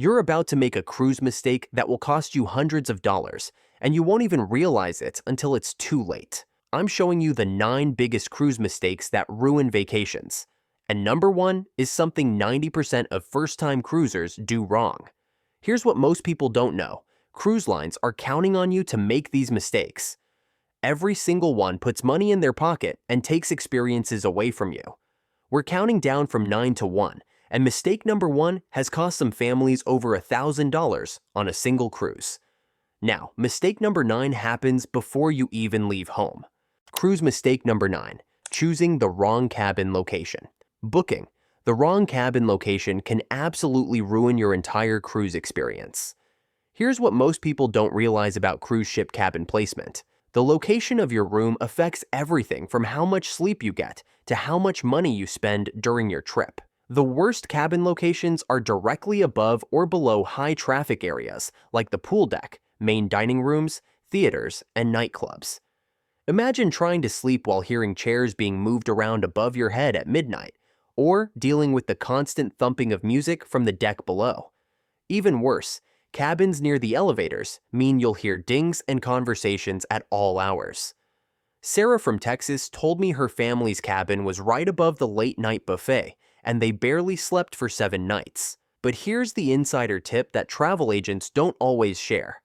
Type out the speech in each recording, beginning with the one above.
You're about to make a cruise mistake that will cost you hundreds of dollars, and you won't even realize it until it's too late. I'm showing you the 9 biggest cruise mistakes that ruin vacations. And number 1 is something 90% of first-time cruisers do wrong. Here's what most people don't know. Cruise lines are counting on you to make these mistakes. Every single one puts money in their pocket and takes experiences away from you. We're counting down from 9 to 1, and mistake number 1 has cost some families over $1,000 on a single cruise. Now, mistake number 9 happens before you even leave home. Cruise mistake number 9, choosing the wrong cabin location. Booking the wrong cabin location can absolutely ruin your entire cruise experience. Here's what most people don't realize about cruise ship cabin placement. The location of your room affects everything from how much sleep you get to how much money you spend during your trip. The worst cabin locations are directly above or below high traffic areas like the pool deck, main dining rooms, theaters, and nightclubs. Imagine trying to sleep while hearing chairs being moved around above your head at midnight, or dealing with the constant thumping of music from the deck below. Even worse, cabins near the elevators mean you'll hear dings and conversations at all hours. Sarah from Texas told me her family's cabin was right above the late-night buffet, and they barely slept for 7 nights. But here's the insider tip that travel agents don't always share.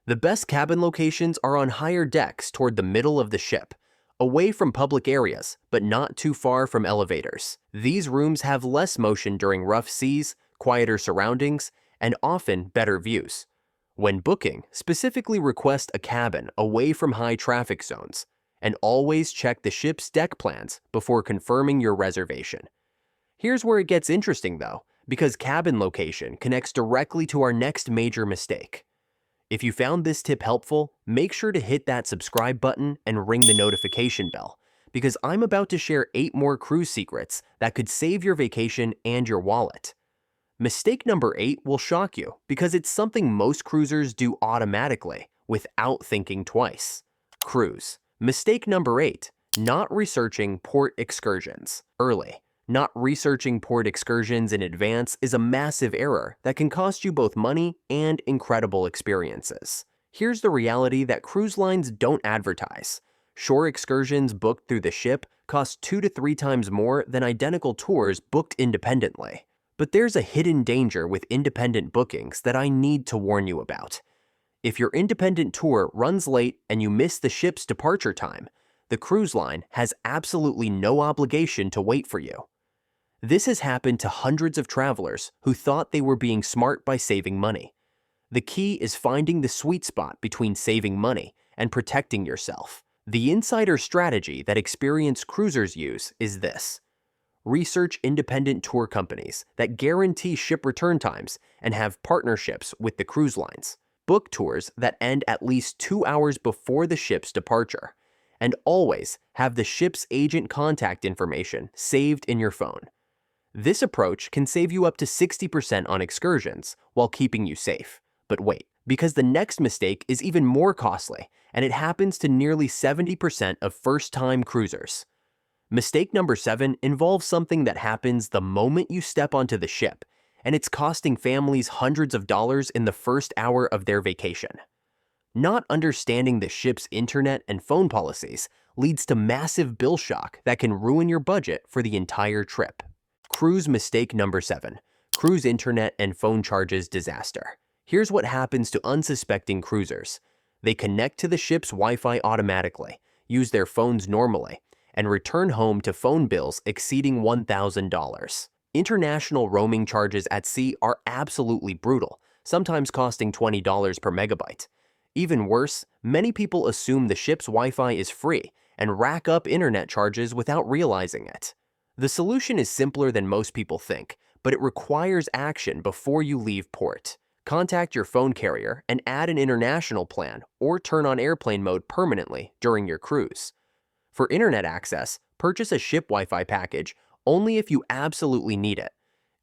The best cabin locations are on higher decks toward the middle of the ship, away from public areas, but not too far from elevators. These rooms have less motion during rough seas, quieter surroundings, and often better views. When booking, specifically request a cabin away from high traffic zones, and always check the ship's deck plans before confirming your reservation. Here's where it gets interesting though, because cabin location connects directly to our next major mistake. If you found this tip helpful, make sure to hit that subscribe button and ring the notification bell, because I'm about to share 8 more cruise secrets that could save your vacation and your wallet. Mistake number 8 will shock you because it's something most cruisers do automatically, without thinking twice. Cruise. Mistake number 8, not researching port excursions early. Not researching port excursions in advance is a massive error that can cost you both money and incredible experiences. Here's the reality that cruise lines don't advertise. Shore excursions booked through the ship cost 2 to 3 times more than identical tours booked independently. But there's a hidden danger with independent bookings that I need to warn you about. If your independent tour runs late and you miss the ship's departure time, the cruise line has absolutely no obligation to wait for you. This has happened to hundreds of travelers who thought they were being smart by saving money. The key is finding the sweet spot between saving money and protecting yourself. The insider strategy that experienced cruisers use is this. Research independent tour companies that guarantee ship return times and have partnerships with the cruise lines. Book tours that end at least 2 hours before the ship's departure. And always have the ship's agent contact information saved in your phone. This approach can save you up to 60% on excursions while keeping you safe. But wait, because the next mistake is even more costly, and it happens to nearly 70% of first-time cruisers. Mistake number 7 involves something that happens the moment you step onto the ship, and it's costing families hundreds of dollars in the first hour of their vacation. Not understanding the ship's internet and phone policies leads to massive bill shock that can ruin your budget for the entire trip. Cruise mistake number 7, cruise internet and phone charges disaster. Here's what happens to unsuspecting cruisers. They connect to the ship's Wi-Fi automatically, use their phones normally, and return home to phone bills exceeding $1,000. International roaming charges at sea are absolutely brutal, sometimes costing $20 per megabyte. Even worse, many people assume the ship's Wi-Fi is free and rack up internet charges without realizing it. The solution is simpler than most people think, but it requires action before you leave port. Contact your phone carrier and add an international plan or turn on airplane mode permanently during your cruise. For internet access, purchase a ship Wi-Fi package only if you absolutely need it.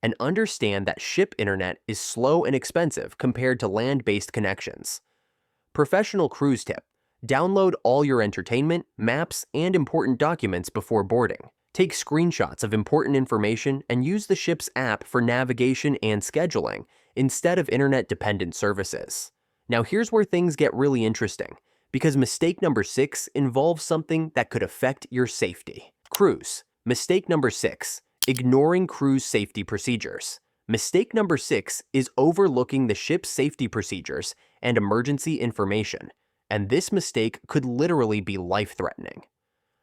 And understand that ship internet is slow and expensive compared to land-based connections. Professional cruise tip. Download all your entertainment, maps, and important documents before boarding. Take screenshots of important information and use the ship's app for navigation and scheduling, instead of internet-dependent services. Now here's where things get really interesting, because mistake number 6 involves something that could affect your safety. Cruise. Mistake number 6. Ignoring cruise safety procedures. Mistake number 6 is overlooking the ship's safety procedures and emergency information, and this mistake could literally be life-threatening.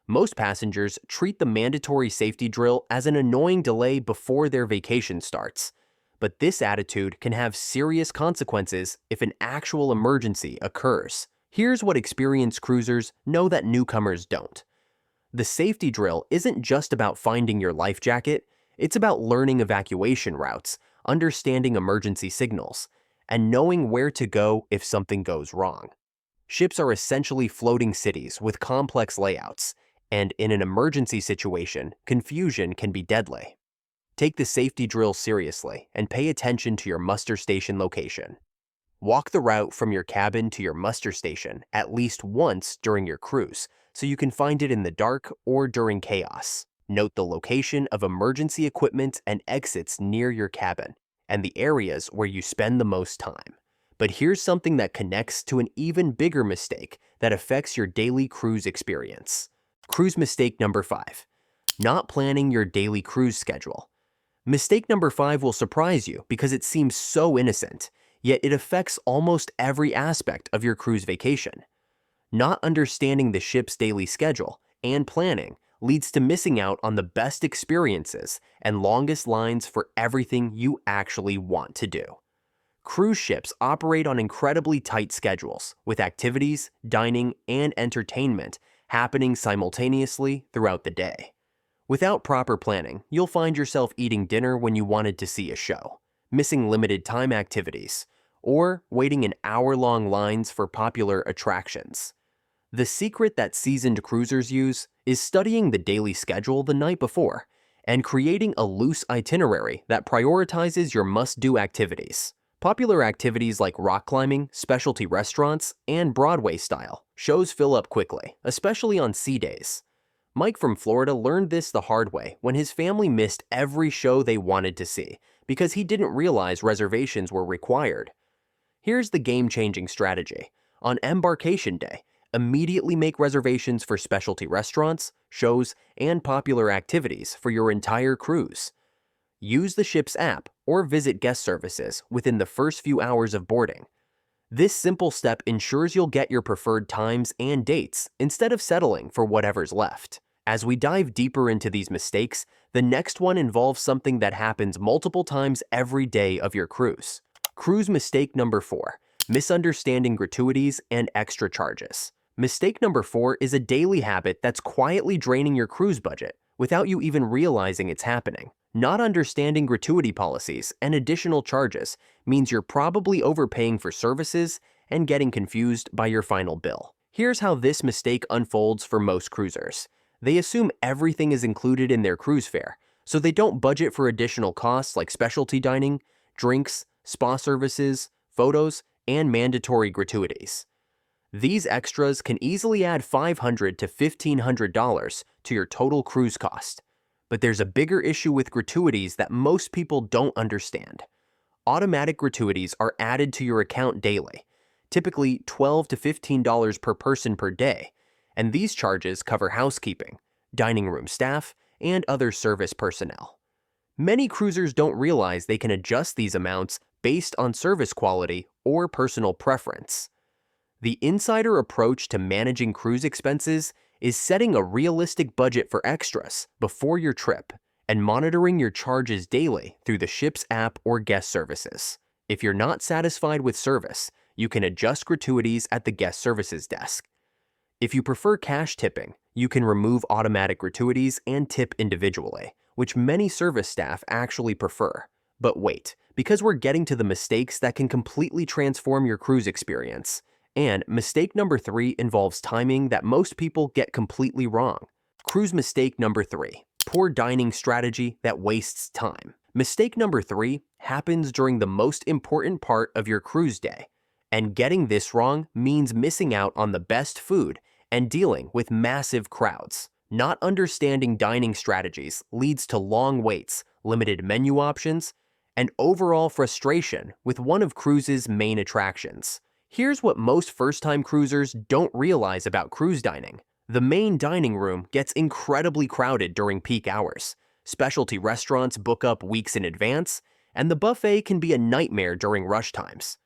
Most passengers treat the mandatory safety drill as an annoying delay before their vacation starts, but this attitude can have serious consequences if an actual emergency occurs. Here's what experienced cruisers know that newcomers don't. The safety drill isn't just about finding your life jacket, it's about learning evacuation routes, understanding emergency signals, and knowing where to go if something goes wrong. Ships are essentially floating cities with complex layouts, and in an emergency situation, confusion can be deadly. Take the safety drill seriously and pay attention to your muster station location. Walk the route from your cabin to your muster station at least once during your cruise, so you can find it in the dark or during chaos. Note the location of emergency equipment and exits near your cabin, and the areas where you spend the most time. But here's something that connects to an even bigger mistake that affects your daily cruise experience. Cruise mistake number 5. Not planning your daily cruise schedule. Mistake number 5 will surprise you because it seems so innocent, yet it affects almost every aspect of your cruise vacation. Not understanding the ship's daily schedule and planning leads to missing out on the best experiences and longest lines for everything you actually want to do. Cruise ships operate on incredibly tight schedules, with activities, dining, and entertainment happening simultaneously throughout the day. Without proper planning, you'll find yourself eating dinner when you wanted to see a show, missing limited time activities, or waiting in hour-long lines for popular attractions. The secret that seasoned cruisers use is studying the daily schedule the night before and creating a loose itinerary that prioritizes your must-do activities. Popular activities like rock climbing, specialty restaurants, and Broadway-style shows fill up quickly, especially on sea days. Mike from Florida learned this the hard way when his family missed every show they wanted to see because he didn't realize reservations were required. Here's the game-changing strategy. On embarkation day, immediately make reservations for specialty restaurants, shows, and popular activities for your entire cruise. Use the ship's app or visit guest services within the first few hours of boarding. This simple step ensures you'll get your preferred times and dates instead of settling for whatever's left. As we dive deeper into these mistakes, the next one involves something that happens multiple times every day of your cruise. Cruise mistake number 4. Misunderstanding gratuities and extra charges. Mistake number 4 is a daily habit that's quietly draining your cruise budget without you even realizing it's happening. Not understanding gratuity policies and additional charges means you're probably overpaying for services and getting confused by your final bill. Here's how this mistake unfolds for most cruisers. They assume everything is included in their cruise fare, so they don't budget for additional costs like specialty dining, drinks, spa services, photos, and mandatory gratuities. These extras can easily add $500 to $1,500 to your total cruise cost. But there's a bigger issue with gratuities that most people don't understand. Automatic gratuities are added to your account daily, typically $12 to $15 per person per day, and these charges cover housekeeping, dining room staff, and other service personnel. Many cruisers don't realize they can adjust these amounts based on service quality or personal preference. The insider approach to managing cruise expenses is setting a realistic budget for extras before your trip and monitoring your charges daily through the ship's app or guest services. If you're not satisfied with service, you can adjust gratuities at the guest services desk. If you prefer cash tipping, you can remove automatic gratuities and tip individually, which many service staff actually prefer. But wait, because we're getting to the mistakes that can completely transform your cruise experience. And mistake number 3 involves timing that most people get completely wrong. Cruise mistake number 3, poor dining strategy that wastes time. Mistake number 3 happens during the most important part of your cruise day. And getting this wrong means missing out on the best food and dealing with massive crowds. Not understanding dining strategies leads to long waits, limited menu options, and overall frustration with one of cruise's main attractions. Here's what most first-time cruisers don't realize about cruise dining. The main dining room gets incredibly crowded during peak hours. Specialty restaurants book up weeks in advance, and the buffet can be a nightmare during rush times.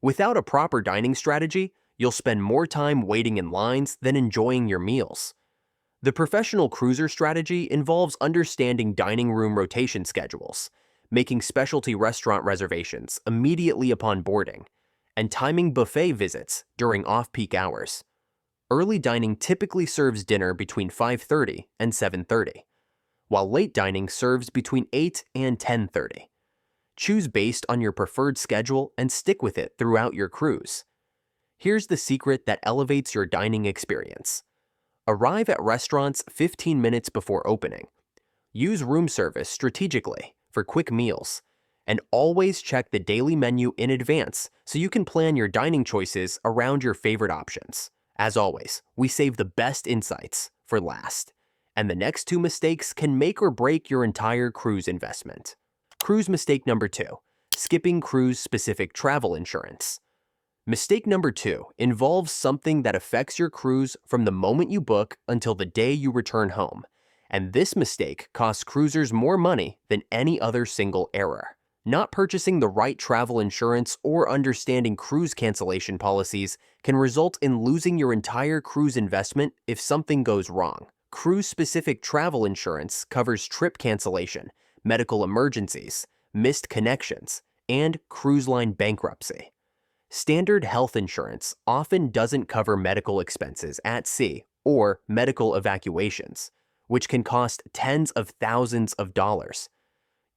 Without a proper dining strategy, you'll spend more time waiting in lines than enjoying your meals. The professional cruiser strategy involves understanding dining room rotation schedules, making specialty restaurant reservations immediately upon boarding, and timing buffet visits during off-peak hours. Early dining typically serves dinner between 5:30 and 7:30, while late dining serves between 8 and 10:30. Choose based on your preferred schedule and stick with it throughout your cruise. Here's the secret that elevates your dining experience. Arrive at restaurants 15 minutes before opening. Use room service strategically for quick meals, and always check the daily menu in advance so you can plan your dining choices around your favorite options. As always, we save the best insights for last, and the next two mistakes can make or break your entire cruise investment. Cruise mistake number 2, skipping cruise-specific travel insurance. Mistake number 2 involves something that affects your cruise from the moment you book until the day you return home, and this mistake costs cruisers more money than any other single error. Not purchasing the right travel insurance or understanding cruise cancellation policies can result in losing your entire cruise investment if something goes wrong. Cruise-specific travel insurance covers trip cancellation, medical emergencies, missed connections, and cruise line bankruptcy. Standard health insurance often doesn't cover medical expenses at sea or medical evacuations, which can cost tens of thousands of dollars.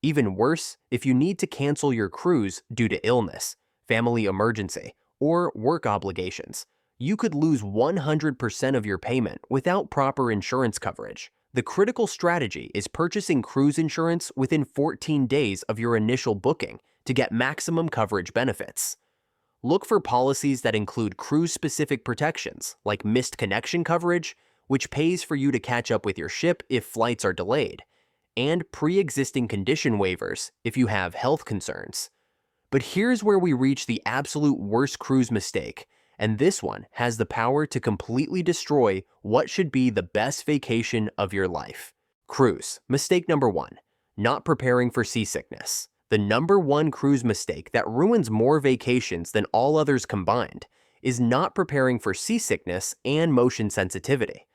Even worse, if you need to cancel your cruise due to illness, family emergency, or work obligations, you could lose 100% of your payment without proper insurance coverage. The critical strategy is purchasing cruise insurance within 14 days of your initial booking to get maximum coverage benefits. Look for policies that include cruise-specific protections, like missed connection coverage, which pays for you to catch up with your ship if flights are delayed, and pre-existing condition waivers if you have health concerns. But here's where we reach the absolute worst cruise mistake, and this one has the power to completely destroy what should be the best vacation of your life. Cruise. Mistake number 1, not preparing for seasickness. The number 1 cruise mistake that ruins more vacations than all others combined is not preparing for seasickness and motion sensitivity.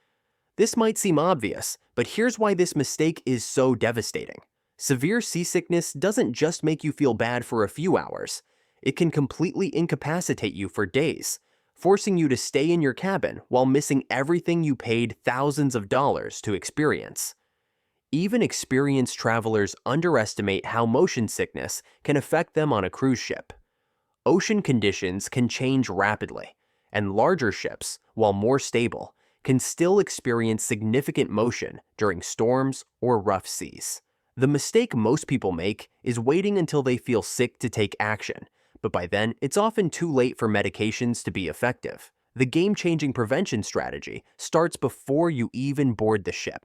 This might seem obvious, but here's why this mistake is so devastating. Severe seasickness doesn't just make you feel bad for a few hours. It can completely incapacitate you for days, forcing you to stay in your cabin while missing everything you paid thousands of dollars to experience. Even experienced travelers underestimate how motion sickness can affect them on a cruise ship. Ocean conditions can change rapidly, and larger ships, while more stable, can still experience significant motion during storms or rough seas. The mistake most people make is waiting until they feel sick to take action, but by then it's often too late for medications to be effective. The game-changing prevention strategy starts before you even board the ship.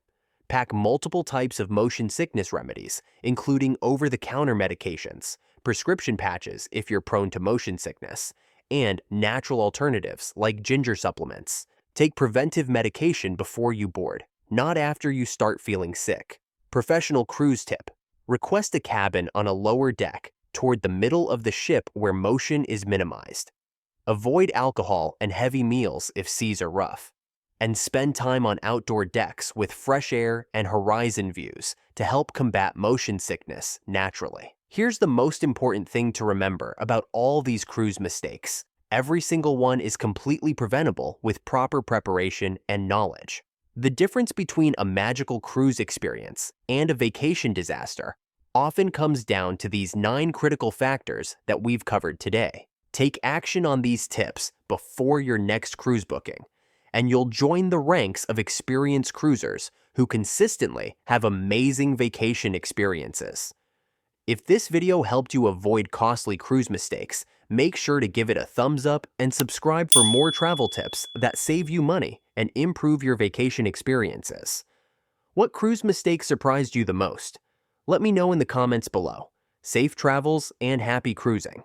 Pack multiple types of motion sickness remedies, including over-the-counter medications, prescription patches if you're prone to motion sickness, and natural alternatives like ginger supplements. Take preventive medication before you board, not after you start feeling sick. Professional cruise tip: request a cabin on a lower deck toward the middle of the ship where motion is minimized. Avoid alcohol and heavy meals if seas are rough. And spend time on outdoor decks with fresh air and horizon views to help combat motion sickness naturally. Here's the most important thing to remember about all these cruise mistakes. Every single one is completely preventable with proper preparation and knowledge. The difference between a magical cruise experience and a vacation disaster often comes down to these 9 critical factors that we've covered today. Take action on these tips before your next cruise booking, and you'll join the ranks of experienced cruisers who consistently have amazing vacation experiences. If this video helped you avoid costly cruise mistakes, make sure to give it a thumbs up and subscribe for more travel tips that save you money and improve your vacation experiences. What cruise mistake surprised you the most? Let me know in the comments below. Safe travels and happy cruising.